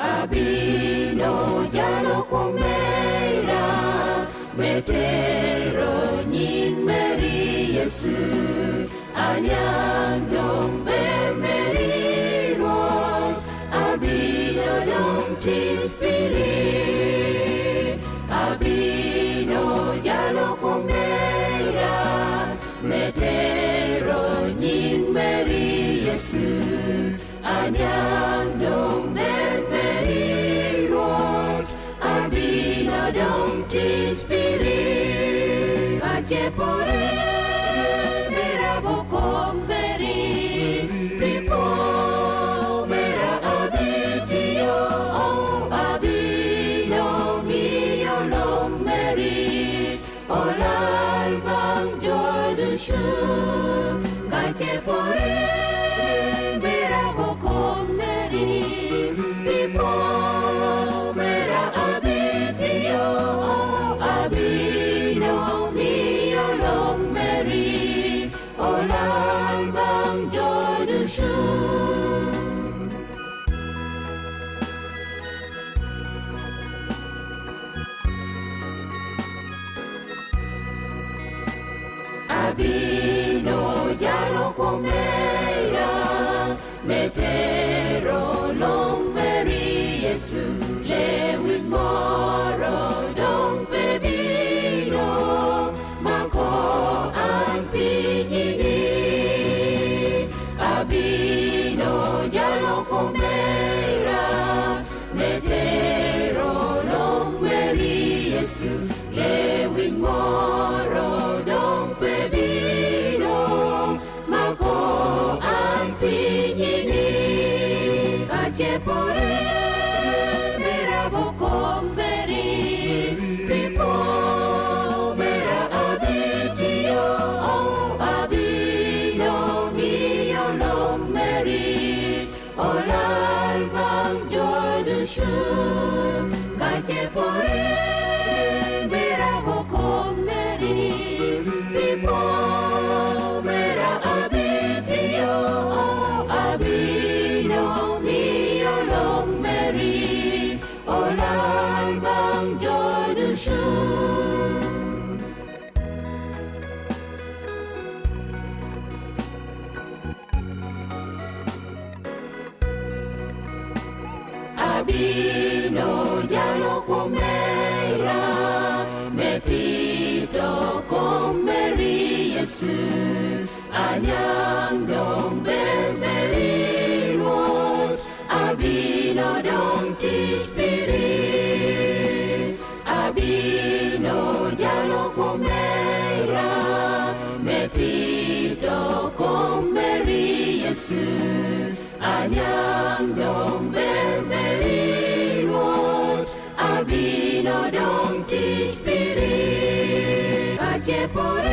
Abino Jalo Kumeira Metero Nyin Meri Yesu Anyang Dong Meri Rot Abino Dong Tis Spirit Abino Jalo Kumeira Metero Nyin Meri Yesu Anyang Dong Meri Rot Abino Dong Tis Spirit Kachepore Mera Bokom Meri Pipo Mera Abitio O Abino Mio Long Meri Olal Bang Jodushu Kachepore Mera Bokom Meri Pipo Mera Abitio O Abino Mio Long Meri Olal Bang Jodushu Abino Jalo Kumeira Metero Long Meri Yesu Lewin Moro Dong Pebino Mako An Pinyini Abino Jalo Kumeira Metero Long Meri Yesu Lewin Moro Dong Pebino Mako An Pinyini Kachepore Mera Bokom Meri Pipo Mera Abitio O Abino Mio Long Meri Olal Bang Jodushu Kachepore Mera Bokom Meri Pipo Mera Abitio O Abino Mio Long Meri Olal Bang Jodushu Abino Jalo Kumeira Metito Komeri Yesu Anyang Dong Meri Rot Abino Dong Tis Spirit Abino Jalo Kumeira Metito Komeri Yesu Anyang Dong Meri Rot Abino Dong Tis Spirit Kachepore